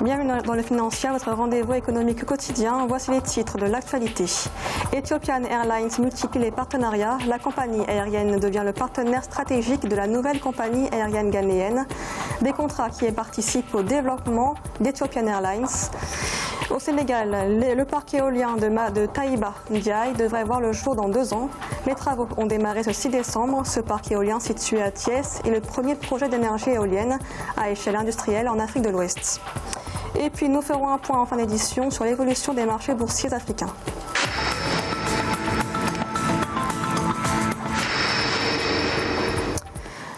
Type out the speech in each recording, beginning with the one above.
Bienvenue dans le Financier, votre rendez-vous économique quotidien. Voici les titres de l'actualité. Ethiopian Airlines multiplie les partenariats. La compagnie aérienne devient le partenaire stratégique de la nouvelle compagnie aérienne ghanéenne. Des contrats qui participent au développement d'Ethiopian Airlines. Au Sénégal, le parc éolien de Taïba Ndiaye devrait voir le jour dans 2 ans. Les travaux ont démarré ce 6 décembre. Ce parc éolien situé à Thiès est le premier projet d'énergie éolienne à échelle industrielle en Afrique de l'Ouest. Et puis nous ferons un point en fin d'édition sur l'évolution des marchés boursiers africains.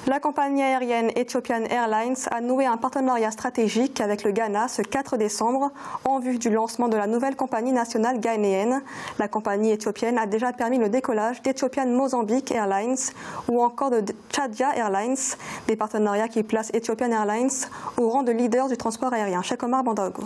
La compagnie aérienne Ethiopian Airlines a noué un partenariat stratégique avec le Ghana ce 4 décembre en vue du lancement de la nouvelle compagnie nationale ghanéenne. La compagnie éthiopienne a déjà permis le décollage d'Ethiopian Mozambique Airlines ou encore de Tchadia Airlines, des partenariats qui placent Ethiopian Airlines au rang de leader du transport aérien. Cheikh Omar Bandaogo.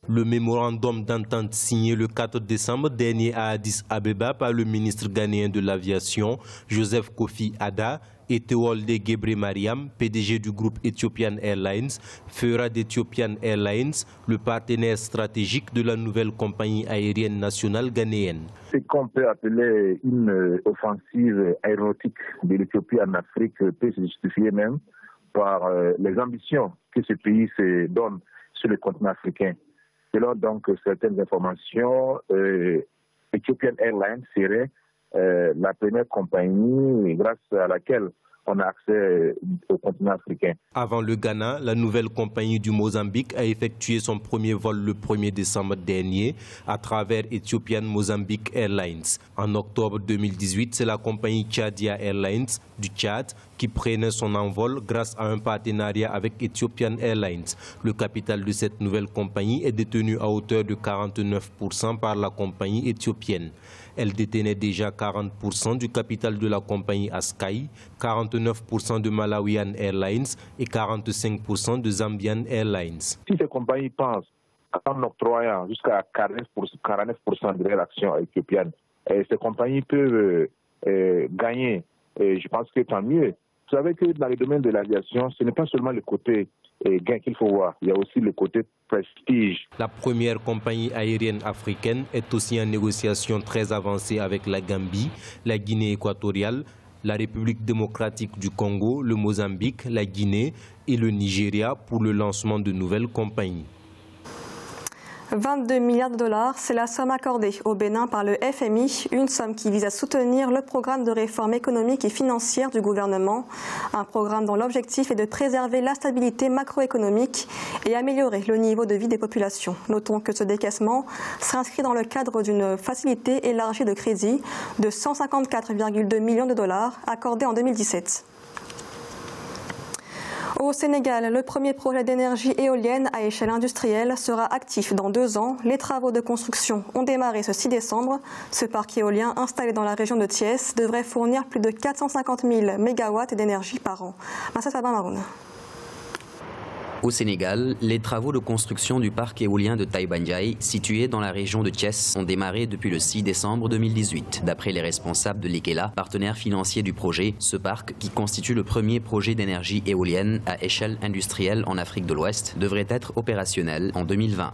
Le mémorandum d'entente signé le 4 décembre dernier à Addis Abeba par le ministre ghanéen de l'Aviation, Joseph Kofi Adda, et Tewolde Gebre Mariam, PDG du groupe Ethiopian Airlines, fera d'Ethiopian Airlines le partenaire stratégique de la nouvelle compagnie aérienne nationale ghanéenne. Ce qu'on peut appeler une offensive aéronautique de l'Éthiopie en Afrique peut se justifier même par les ambitions que ce pays se donne sur le continent africain. Selon donc certaines informations, Ethiopian Airlines serait la première compagnie grâce à laquelle on a accès au continent africain. Avant le Ghana, la nouvelle compagnie du Mozambique a effectué son premier vol le 1er décembre dernier à travers Ethiopian Mozambique Airlines. En octobre 2018, c'est la compagnie Tchadia Airlines du Tchad qui prenait son envol grâce à un partenariat avec Ethiopian Airlines. Le capital de cette nouvelle compagnie est détenu à hauteur de 49% par la compagnie éthiopienne. Elle détenait déjà 40% du capital de la compagnie Askai, 49% de Malawian Airlines et 45% de Zambian Airlines. Si ces compagnies pensent en octroyant jusqu'à 49% de leurs actions éthiopiennes, ces compagnies peuvent gagner. Et je pense que tant mieux. Vous savez que dans le domaine de l'aviation, ce n'est pas seulement le côté gain qu'il faut voir, il y a aussi le côté prestige. La première compagnie aérienne africaine est aussi en négociation très avancée avec la Gambie, la Guinée équatoriale, la République démocratique du Congo, le Mozambique, la Guinée et le Nigeria pour le lancement de nouvelles compagnies. 22 milliards de dollars, c'est la somme accordée au Bénin par le FMI, une somme qui vise à soutenir le programme de réforme économique et financière du gouvernement, un programme dont l'objectif est de préserver la stabilité macroéconomique et améliorer le niveau de vie des populations. Notons que ce décaissement s'inscrit dans le cadre d'une facilité élargie de crédit de 154,2 millions de dollars accordée en 2017. Au Sénégal, le premier projet d'énergie éolienne à échelle industrielle sera actif dans 2 ans. Les travaux de construction ont démarré ce 6 décembre. Ce parc éolien installé dans la région de Thiès devrait fournir plus de 450 000 mégawatts d'énergie par an. Massa Sabin Maroun. Au Sénégal, les travaux de construction du parc éolien de Taïba Ndiaye, situé dans la région de Thiès, ont démarré depuis le 6 décembre 2018. D'après les responsables de l'Ekela, partenaire financier du projet, ce parc, qui constitue le premier projet d'énergie éolienne à échelle industrielle en Afrique de l'Ouest, devrait être opérationnel en 2020.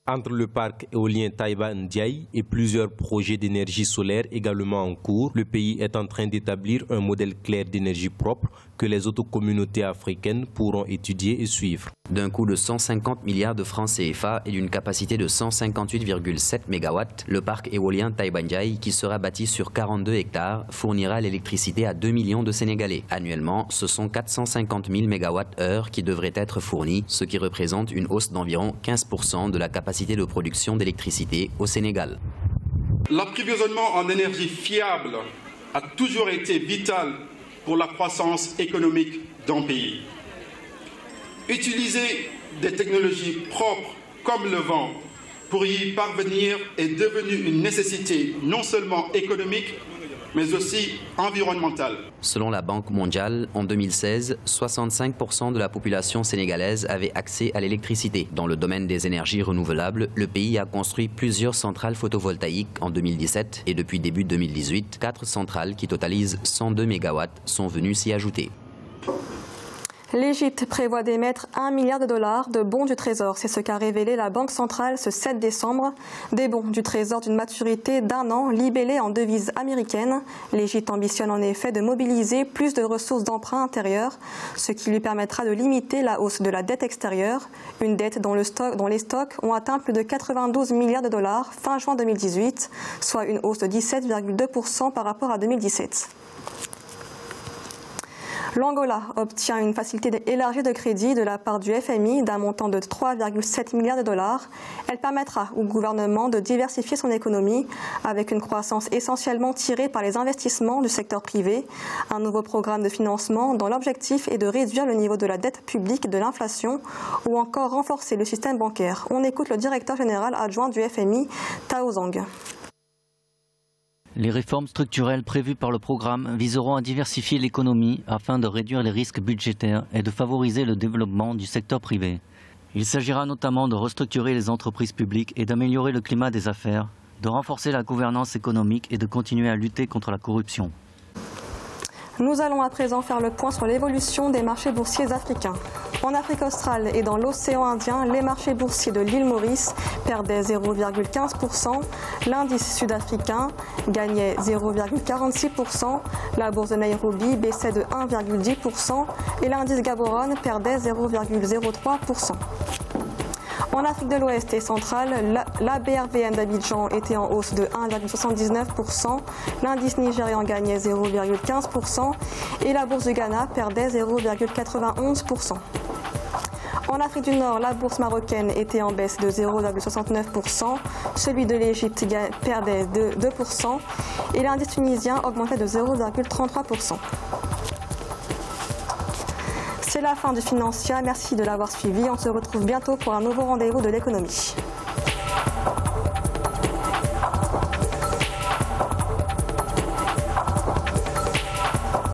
Entre le parc éolien Taïba Ndiaye et plusieurs projets d'énergie solaire également en cours, le pays est en train d'établir un modèle clair d'énergie propre que les autres communautés africaines pourront étudier et suivre. D'un coût de 150 milliards de francs CFA et d'une capacité de 158,7 MW, le parc éolien Taïba Ndiaye, qui sera bâti sur 42 hectares, fournira l'électricité à 2 millions de Sénégalais. Annuellement, ce sont 450 000 MWh qui devraient être fournis, ce qui représente une hausse d'environ 15% de la capacité de production d'électricité au Sénégal. L'approvisionnement en énergie fiable a toujours été vital pour la croissance économique d'un pays. Utiliser des technologies propres comme le vent pour y parvenir est devenu une nécessité non seulement économique, mais aussi environnementale. Selon la Banque mondiale, en 2016, 65% de la population sénégalaise avait accès à l'électricité. Dans le domaine des énergies renouvelables, le pays a construit plusieurs centrales photovoltaïques en 2017 et depuis début 2018, 4 centrales qui totalisent 102 MW sont venues s'y ajouter. L'Égypte prévoit d'émettre 1 milliard de dollars de bons du Trésor. C'est ce qu'a révélé la Banque centrale ce 7 décembre. Des bons du Trésor d'une maturité d'1 an, libellés en devises américaines. L'Égypte ambitionne en effet de mobiliser plus de ressources d'emprunt intérieur, ce qui lui permettra de limiter la hausse de la dette extérieure, une dette dont les stocks ont atteint plus de 92 milliards de dollars fin juin 2018, soit une hausse de 17,2% par rapport à 2017. L'Angola obtient une facilité élargie de crédit de la part du FMI d'un montant de 3,7 milliards de dollars. Elle permettra au gouvernement de diversifier son économie avec une croissance essentiellement tirée par les investissements du secteur privé, un nouveau programme de financement dont l'objectif est de réduire le niveau de la dette publique et de l'inflation ou encore renforcer le système bancaire. On écoute le directeur général adjoint du FMI, Tao Zhang. Les réformes structurelles prévues par le programme viseront à diversifier l'économie afin de réduire les risques budgétaires et de favoriser le développement du secteur privé. Il s'agira notamment de restructurer les entreprises publiques et d'améliorer le climat des affaires, de renforcer la gouvernance économique et de continuer à lutter contre la corruption. Nous allons à présent faire le point sur l'évolution des marchés boursiers africains. En Afrique australe et dans l'océan Indien, les marchés boursiers de l'île Maurice perdaient 0,15%, l'indice sud-africain gagnait 0,46%, la bourse de Nairobi baissait de 1,10% et l'indice Gaborone perdait 0,03%. En Afrique de l'Ouest et centrale, la BRVN d'Abidjan était en hausse de 1,79%, l'indice nigérian gagnait 0,15% et la bourse du Ghana perdait 0,91%. En Afrique du Nord, la bourse marocaine était en baisse de 0,69%, celui de l'Égypte perdait de 2% et l'indice tunisien augmentait de 0,33%. C'est la fin du Financia. Merci de l'avoir suivi. On se retrouve bientôt pour un nouveau rendez-vous de l'économie.